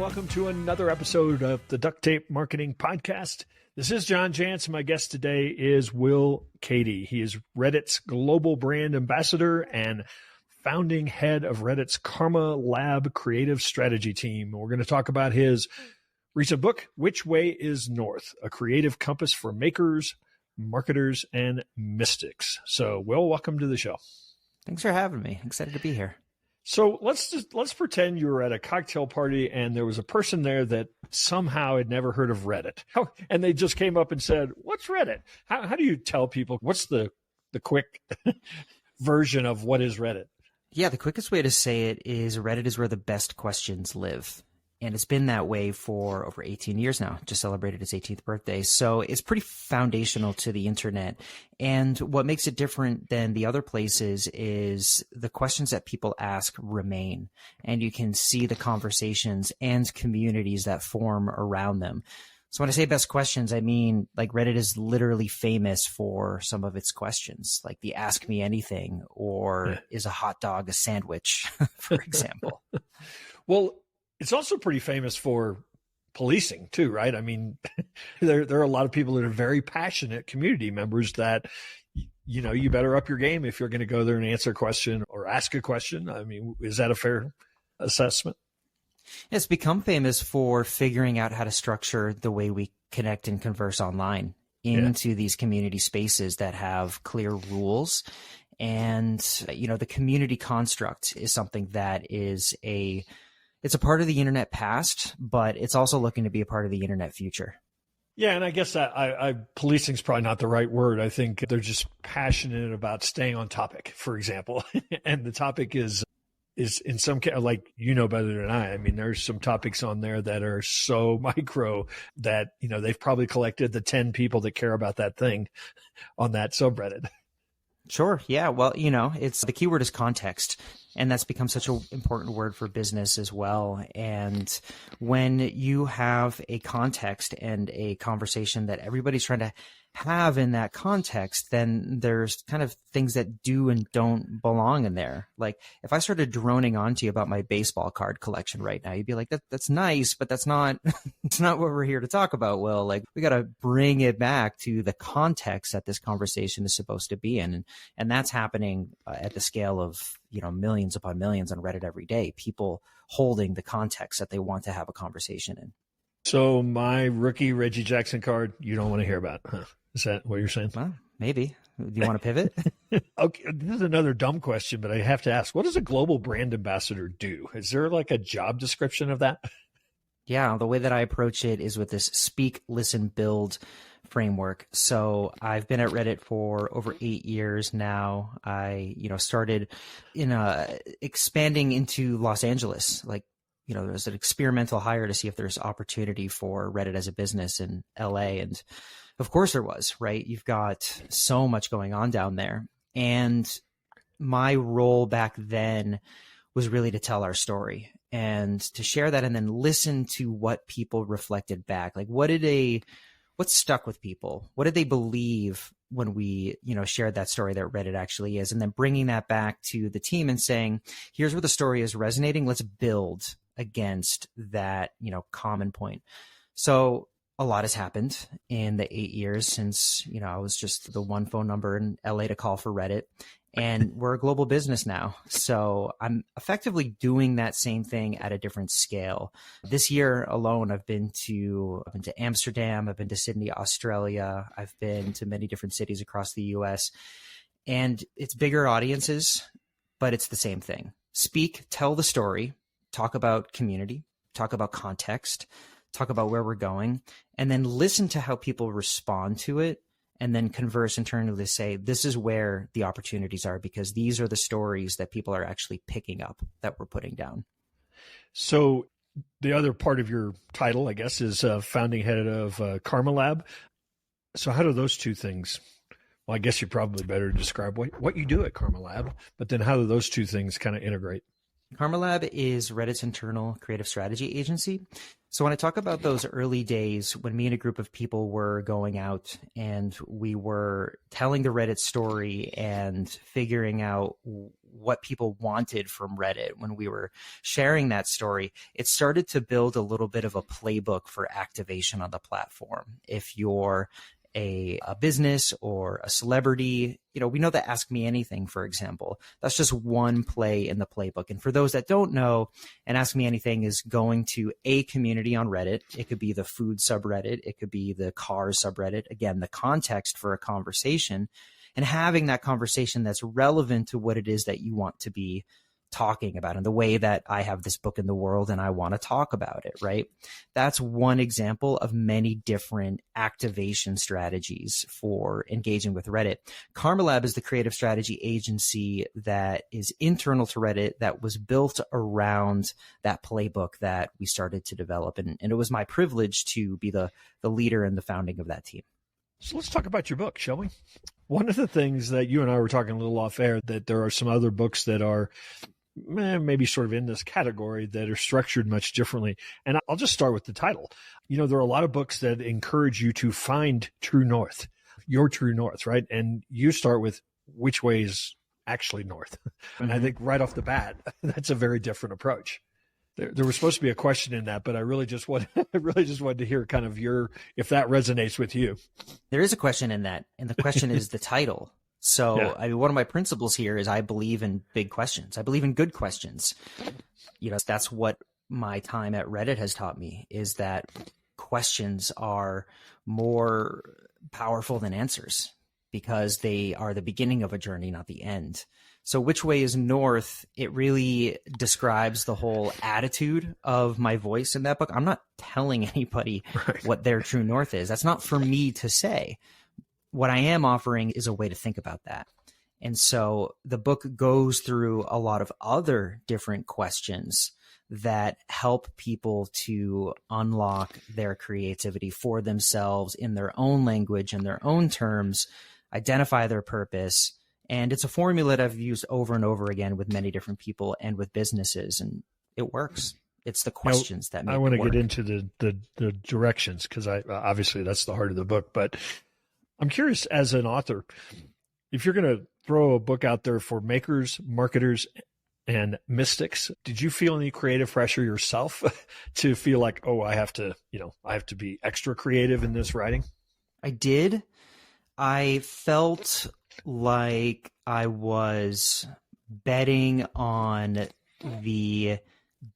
welcome to another episode of the Duct Tape Marketing Podcast. This is John Jantz. My guest today is Will Cady. He is Reddit's global brand ambassador and founding head of Reddit's Karma Lab creative strategy team. We're going to talk about his recent book, Which Way is North? A creative compass for makers, marketers, and mystics. So, Will, welcome to the show. Thanks for having me. Excited to be here. So let's pretend you were at a cocktail party and there was a person there that somehow had never heard of Reddit. And they just came up and said, "What's Reddit?" How do you tell people what's the quick version of what is Reddit? Yeah, the quickest way to say it is Reddit is where the best questions live. And it's been that way for over 18 years now, just celebrated its 18th birthday. So it's pretty foundational to the internet. And what makes it different than the other places is the questions that people ask remain. And you can see the conversations and communities that form around them. So when I say best questions, I mean like Reddit is literally famous for some of its questions, like the ask me anything or is a hot dog a sandwich, for example. Well, it's also pretty famous for policing too, right? I mean, there are a lot of people that are very passionate community members that, you know, you better up your game if you're going to go there and answer a question or ask a question. I mean, is that a fair assessment? It's become famous for figuring out how to structure the way we connect and converse online into these community spaces that have clear rules. And, you know, the community construct is something that is it's a part of the internet past, but it's also looking to be a part of the internet future. Yeah, and I guess policing is probably not the right word. I think they're just passionate about staying on topic, for example. And the topic is in some case, like, you know better than I mean, there's some topics on there that are so micro that, you know, they've probably collected the 10 people that care about that thing on that subreddit. Sure. Yeah. Well, you know, the keyword is context, and that's become such an important word for business as well. And when you have a context and a conversation that everybody's trying to have in that context, then there's kind of things that do and don't belong in there. Like if I started droning on to you about my baseball card collection right now, you'd be like, that's nice, but that's not, it's not what we're here to talk about. Will, like we got to bring it back to the context that this conversation is supposed to be in. And that's happening at the scale of, you know, millions upon millions on Reddit every day, people holding the context that they want to have a conversation in. So my rookie Reggie Jackson card, you don't want to hear about, huh? Is that what you're saying? Well, maybe. Do you want to pivot? Okay, this is another dumb question, but I have to ask, what does a global brand ambassador do? Is there like a job description of that? Yeah, the way that I approach it is with this speak, listen, build framework. So I've been at Reddit for over 8 years now. I, you know, started expanding into Los Angeles. Like, you know, there's an experimental hire to see if there's opportunity for Reddit as a business in LA. And of course there was, right? You've got so much going on down there. And my role back then was really to tell our story and to share that and then listen to what people reflected back. Like what stuck with people? What did they believe when we, you know, shared that story that Reddit actually is? And then bringing that back to the team and saying, here's where the story is resonating. Let's build against that, you know, common point. So a lot has happened in the 8 years since, you know, I was just the one phone number in LA to call for Reddit, and we're a global business now. So I'm effectively doing that same thing at a different scale. This year alone, I've been to Amsterdam. I've been to Sydney, Australia. I've been to many different cities across the US, and it's bigger audiences, but it's the same thing. Speak, tell the story, talk about community, talk about context, talk about where we're going, and then listen to how people respond to it, and then converse internally to say, this is where the opportunities are, because these are the stories that people are actually picking up that we're putting down. So the other part of your title, I guess, is founding head of Karma Lab. So how do those two things, well, I guess you're probably better to describe what you do at Karma Lab, but then how do those two things kind of integrate? Karma Lab is Reddit's internal creative strategy agency. So when I talk about those early days when me and a group of people were going out and we were telling the Reddit story and figuring out what people wanted from Reddit when we were sharing that story, it started to build a little bit of a playbook for activation on the platform. If you're a business or a celebrity, we know that Ask Me Anything, for example, that's just one play in the playbook. And for those that don't know, and Ask Me Anything is going to a community on Reddit. It could be the food subreddit. It could be the cars subreddit. Again, the context for a conversation, and having that conversation that's relevant to what it is that you want to be talking about, and the way that I have this book in the world and I want to talk about it, right? That's one example of many different activation strategies for engaging with Reddit. Karma Lab is the creative strategy agency that is internal to Reddit that was built around that playbook that we started to develop. And it was my privilege to be the leader in the founding of that team. So let's talk about your book, shall we? One of the things that you and I were talking a little off air, that there are some other books that are maybe sort of in this category that are structured much differently. And I'll just start with the title. There are a lot of books that encourage you to find true north, your true north, right? And you start with which way is actually north. And I think right off the bat, that's a very different approach. There was supposed to be a question in that, but I really just wanted to hear kind of if that resonates with you. There is a question in that, and the question is the title. So, yeah. One of my principles here is I believe in big questions. I believe in good questions. That's what my time at Reddit has taught me, is that questions are more powerful than answers because they are the beginning of a journey, not the end. So which way is north? It really describes the whole attitude of my voice in that book. I'm not telling anybody what their true north is. That's not for me to say. What I am offering is a way to think about that. And so the book goes through a lot of other different questions that help people to unlock their creativity for themselves in their own language, in their own terms, identify their purpose. And it's a formula that I've used over and over again with many different people and with businesses, and it works. It's the questions that make it work. I want to get into the directions, because obviously that's the heart of the book, but I'm curious, as an author, if you're going to throw a book out there for makers, marketers, and mystics, did you feel any creative pressure yourself to feel like, I have to be extra creative in this writing? I did. I felt like I was betting on the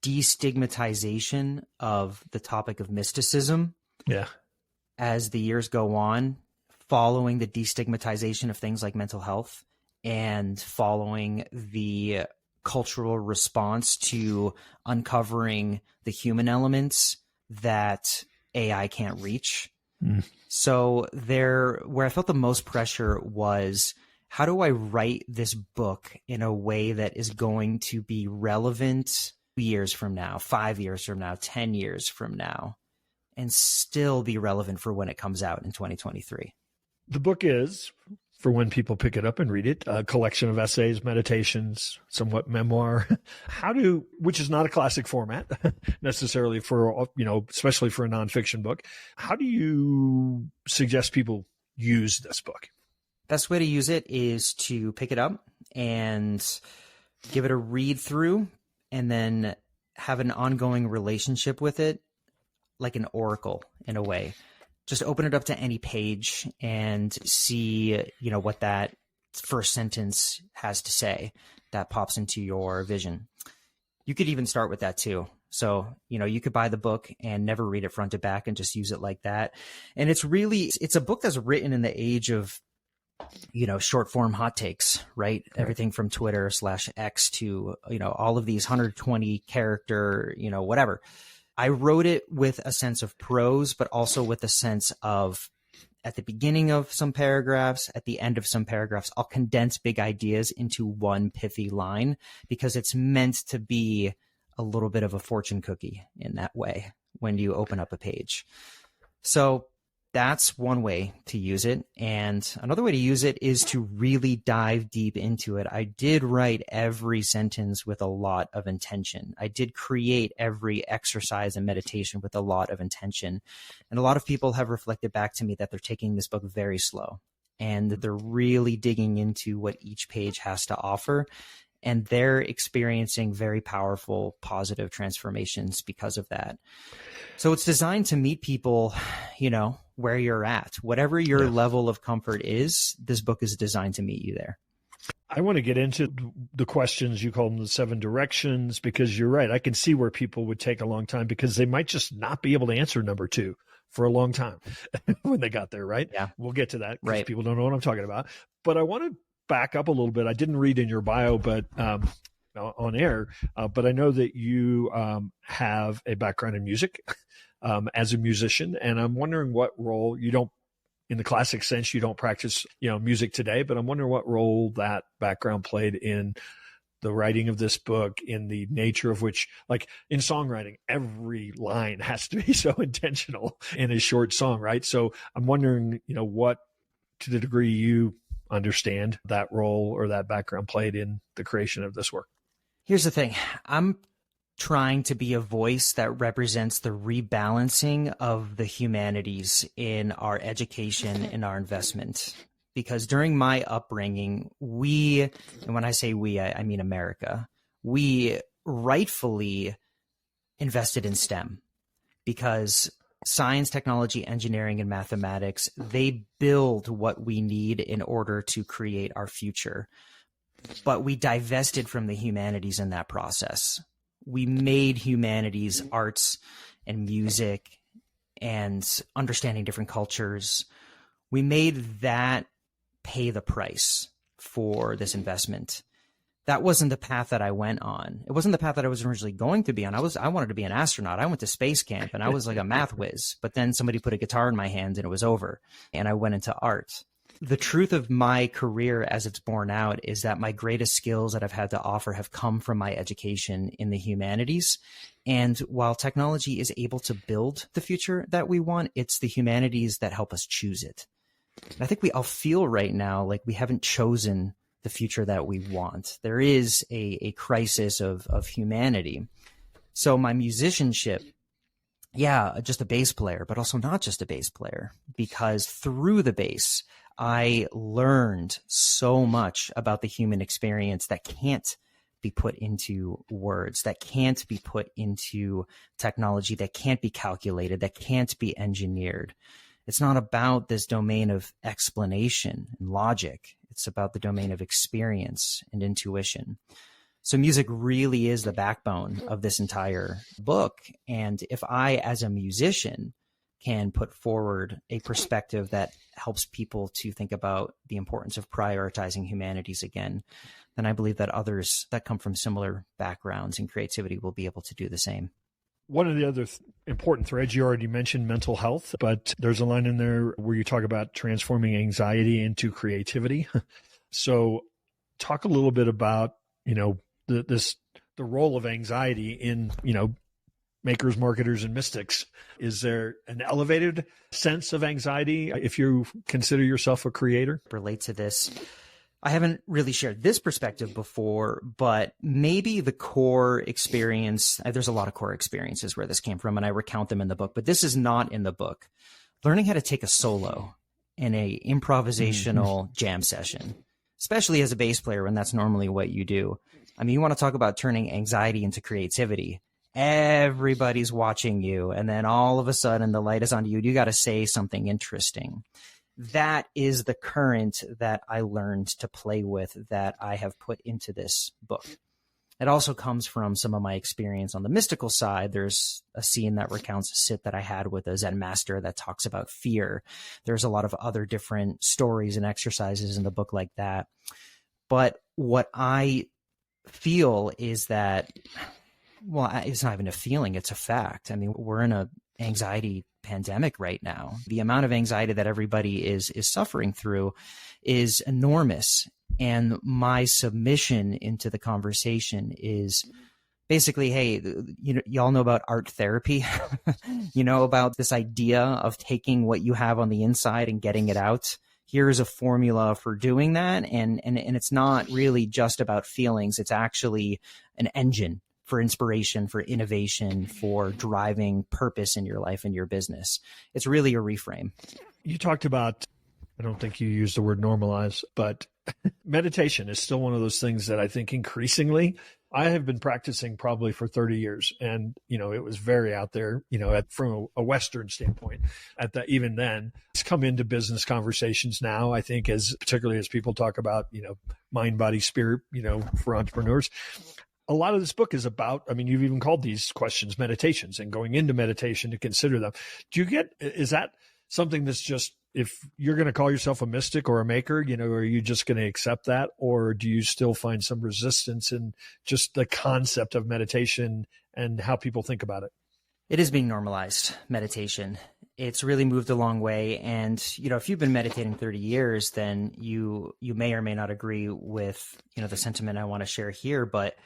destigmatization of the topic of mysticism. Yeah. As the years go on, following the destigmatization of things like mental health and following the cultural response to uncovering the human elements that AI can't reach. So where I felt the most pressure was, how do I write this book in a way that is going to be relevant years from now, 5 years from now, 10 years from now, and still be relevant for when it comes out in 2023? The book is, for when people pick it up and read it, a collection of essays, meditations, somewhat memoir. Which is not a classic format necessarily for, especially for a nonfiction book. How do you suggest people use this book? Best way to use it is to pick it up and give it a read through, and then have an ongoing relationship with it, like an oracle in a way. Just open it up to any page and see, what that first sentence has to say that pops into your vision. You could even start with that too. So, you could buy the book and never read it front to back and just use it like that. And it's a book that's written in the age of, short form hot takes, right? Everything from Twitter/X to, all of these 120 character, whatever. I wrote it with a sense of prose, but also with a sense of, at the beginning of some paragraphs, at the end of some paragraphs, I'll condense big ideas into one pithy line, because it's meant to be a little bit of a fortune cookie in that way when you open up a page. So that's one way to use it. And another way to use it is to really dive deep into it. I did write every sentence with a lot of intention. I did create every exercise and meditation with a lot of intention. And a lot of people have reflected back to me that they're taking this book very slow, and that they're really digging into what each page has to offer. and they're experiencing very powerful, positive transformations because of that. So it's designed to meet people, where you're at. Whatever your level of comfort is, this book is designed to meet you there. I want to get into the questions, you call them the 7 directions, because you're right. I can see where people would take a long time because they might just not be able to answer number 2 for a long time when they got there, right? Yeah. We'll get to that because right. people don't know what I'm talking about. But I want to back up a little bit. I didn't read in your bio, but on air, but I know that you have a background in music as a musician, and I'm wondering what role you don't, in the classic sense, you don't practice, music today, but I'm wondering what role that background played in the writing of this book, in the nature of which, like in songwriting, every line has to be so intentional in a short song, right? So I'm wondering, what, to the degree you understand that role or that background played in the creation of this work. Here's the thing. I'm trying to be a voice that represents the rebalancing of the humanities in our education and our investment. Because during my upbringing, and when I say we, I mean America, we rightfully invested in STEM because science, technology, engineering, and mathematics, they build what we need in order to create our future. But we divested from the humanities in that process. We made humanities, arts and music and understanding different cultures. We made that pay the price for this investment. That wasn't the path that I went on. It wasn't the path that I was originally going to be on. I wanted to be an astronaut. I went to space camp and I was like a math whiz, but then somebody put a guitar in my hands and it was over and I went into art. The truth of my career as it's borne out is that my greatest skills that I've had to offer have come from my education in the humanities. And while technology is able to build the future that we want, it's the humanities that help us choose it. And I think we all feel right now like we haven't chosen the future that we want. There is a crisis of humanity. So my musicianship, just a bass player, but also not just a bass player, because through the bass, I learned so much about the human experience that can't be put into words, that can't be put into technology, that can't be calculated, that can't be engineered. It's not about this domain of explanation and logic. It's about the domain of experience and intuition. So music really is the backbone of this entire book. And if I, as a musician, can put forward a perspective that helps people to think about the importance of prioritizing humanities again, then I believe that others that come from similar backgrounds and creativity will be able to do the same. One of the other important threads, you already mentioned mental health, but there's a line in there where you talk about transforming anxiety into creativity. So talk a little bit about, the role of anxiety in, makers, marketers, and mystics. Is there an elevated sense of anxiety if you consider yourself a creator? Relate to this. I haven't really shared this perspective before, but maybe the core experience, there's a lot of core experiences where this came from, and I recount them in the book, but this is not in the book. Learning how to take a solo in a improvisational jam session, especially as a bass player when that's normally what you do. I mean, you want to talk about turning anxiety into creativity. Everybody's watching you, and then all of a sudden the light is on you. You got to say something interesting. That is the current that I learned to play with, that I have put into this book. It also comes from some of my experience on the mystical side. There's a scene that recounts a sit that I had with a Zen master that talks about fear. There's a lot of other different stories and exercises in the book like that. But what I feel is that, well, it's not even a feeling, it's a fact. I mean, we're in an anxiety pandemic right now. The amount of anxiety that everybody is suffering through is enormous. And my submission into the conversation is basically, hey, y'all know about art therapy, about this idea of taking what you have on the inside and getting it out. Here's a formula for doing that. And it's not really just about feelings. It's actually an engine for inspiration, for innovation, for driving purpose in your life and your business. It's really a reframe. You talked about, I don't think you used the word normalize, but meditation is still one of those things that I think increasingly I have been practicing probably for 30 years. And, it was very out there, from a Western standpoint even then. It's come into business conversations now, I think, particularly as people talk about, mind, body, spirit, for entrepreneurs. A lot of this book is about, you've even called these questions meditations and going into meditation to consider them. Is that something that's just, if you're going to call yourself a mystic or a maker, are you just going to accept that? Or do you still find some resistance in just the concept of meditation and how people think about it? It is being normalized, meditation. It's really moved a long way. And, if you've been meditating 30 years, then you may or may not agree with, the sentiment I want to share here, but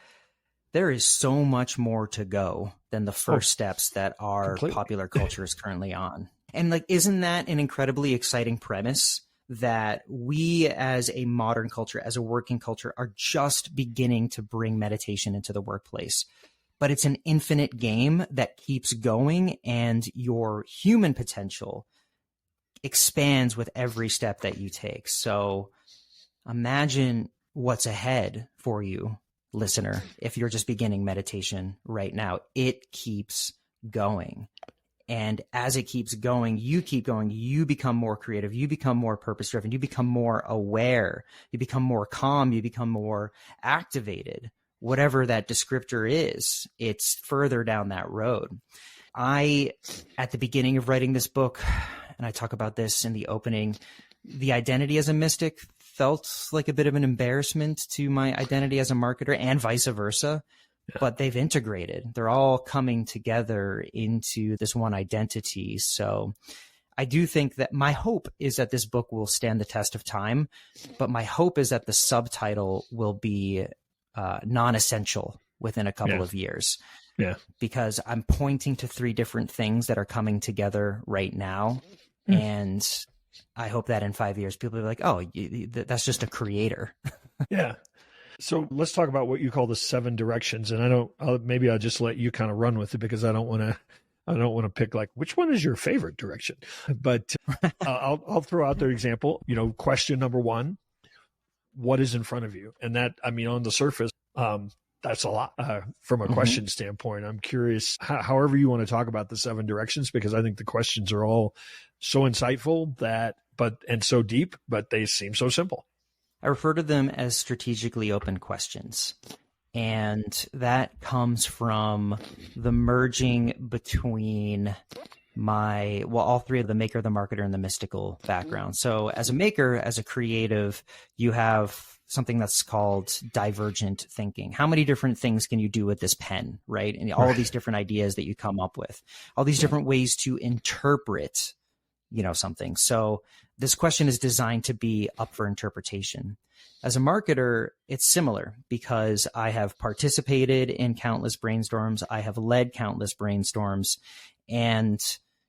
there is so much more to go than the first steps that our popular culture is currently on. And isn't that an incredibly exciting premise that we as a modern culture, as a working culture, are just beginning to bring meditation into the workplace? But it's an infinite game that keeps going, and your human potential expands with every step that you take. So imagine what's ahead for you, listener, if you're just beginning meditation right now. It keeps going. And as it keeps going, you become more creative, you become more purpose-driven, you become more aware, you become more calm, you become more activated. Whatever that descriptor is, it's further down that road. At the beginning of writing this book, and I talk about this in the opening, the identity as a mystic felt like a bit of an embarrassment to my identity as a marketer, and vice versa. Yeah. But they've integrated. They're all coming together into this one identity. So I do think that my hope is that this book will stand the test of time, but my hope is that the subtitle will be non-essential within a couple of years. Yeah. Because I'm pointing to 3 different things that are coming together right now. And I hope that in 5 years, people will be like, oh, that's just a creator. Yeah. So let's talk about what you call the 7 directions. And maybe I'll just let you kind of run with it, because I don't want to pick which one is your favorite direction, but I'll throw out their example. Question number 1, what is in front of you? And that, on the surface, that's a lot from a question standpoint. I'm curious, however you want to talk about the 7 directions, because I think the questions are all so insightful and so deep, but they seem so simple. I refer to them as strategically open questions. And that comes from the merging between all 3 of the maker, the marketer, and the mystical background. So as a maker, as a creative, you have something that's called divergent thinking. How many different things can you do with this pen, right? And all of these different ideas that you come up with, all these different ways to interpret, something. So this question is designed to be up for interpretation. As a marketer, it's similar, because I have participated in countless brainstorms. I have led countless brainstorms, and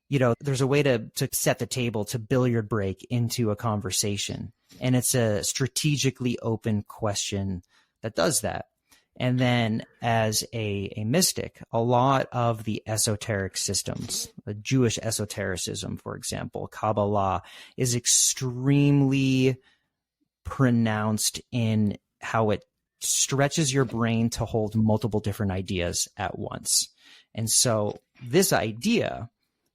there's a way to set the table, to billiard break into a conversation. And it's a strategically open question that does that. And then as a mystic, a lot of the esoteric systems, the Jewish esotericism, for example, Kabbalah, is extremely pronounced in how it stretches your brain to hold multiple different ideas at once. And so this idea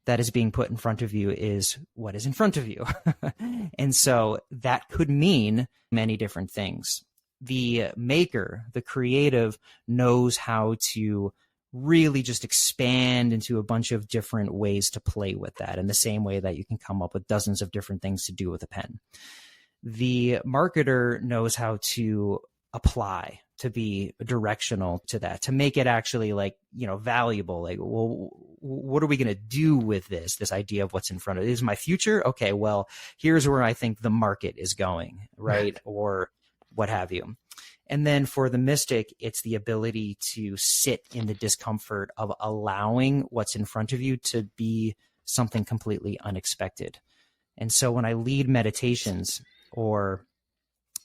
that is being put in front of you is what is in front of you. And so that could mean many different things. The maker, the creative, knows how to really just expand into a bunch of different ways to play with that, in the same way that you can come up with dozens of different things to do with a pen. The marketer knows how to apply, to be directional to that, to make it actually valuable. Well, what are we going to do with this idea of what's in front of it? Is my future? Okay, well, here's where I think the market is going, right? Or what have you. And then for the mystic, it's the ability to sit in the discomfort of allowing what's in front of you to be something completely unexpected. And so when I lead meditations, or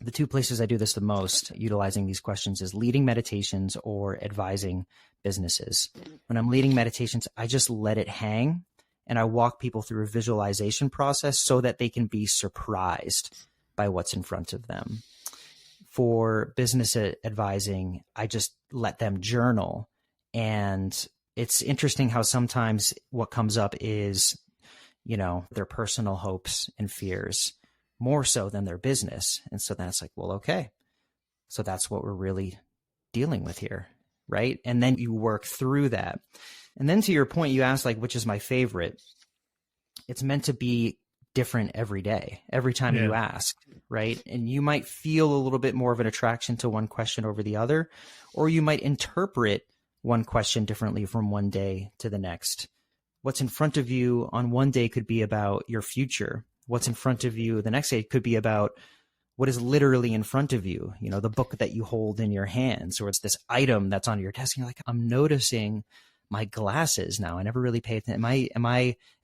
the 2 places I do this the most, utilizing these questions, is leading meditations or advising businesses. When I'm leading meditations, I just let it hang, and I walk people through a visualization process so that they can be surprised by what's in front of them. for business advising, I just let them journal. And it's interesting how sometimes what comes up is, their personal hopes and fears more so than their business. And so then it's like, well, okay, so that's what we're really dealing with here, right? And then you work through that. And then to your point, you asked like, which is my favorite? It's meant to be different every day, every time you ask, right? And you might feel a little bit more of an attraction to one question over the other, or you might interpret one question differently from one day to the next. What's in front of you on one day could be about your future. What's in front of you the next day could be about what is literally in front of you, the book that you hold in your hands, or it's this item that's on your desk. And you're like, I'm noticing my glasses now. I never really pay attention.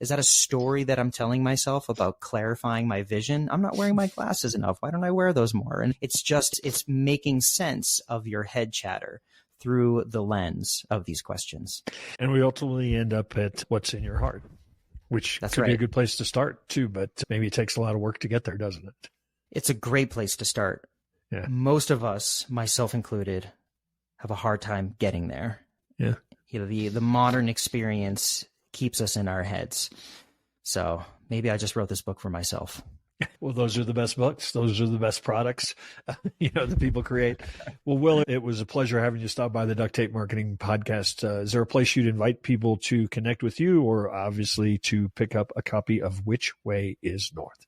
Is that a story that I'm telling myself about clarifying my vision? I'm not wearing my glasses enough. Why don't I wear those more? And it's making sense of your head chatter through the lens of these questions. And we ultimately end up at what's in your heart, which could be a good place to start too, but maybe it takes a lot of work to get there, doesn't it? It's a great place to start. Yeah. Most of us, myself included, have a hard time getting there. Yeah. The modern experience keeps us in our heads. So maybe I just wrote this book for myself. Well, those are the best books. Those are the best products, that people create. Well, Will, it was a pleasure having you stop by the Duct Tape Marketing Podcast. Is there a place you'd invite people to connect with you, or obviously to pick up a copy of Which Way is North?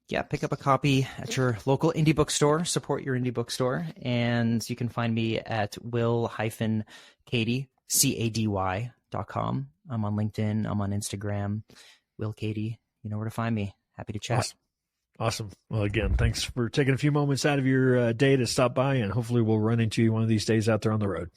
Yeah, pick up a copy at your local indie bookstore. Support your indie bookstore. And you can find me at will-cady, CADY.com. I'm on LinkedIn. I'm on Instagram. Will Cady. You know where to find me. Happy to chat. Awesome. Well, again, thanks for taking a few moments out of your day to stop by, and hopefully we'll run into you one of these days out there on the road.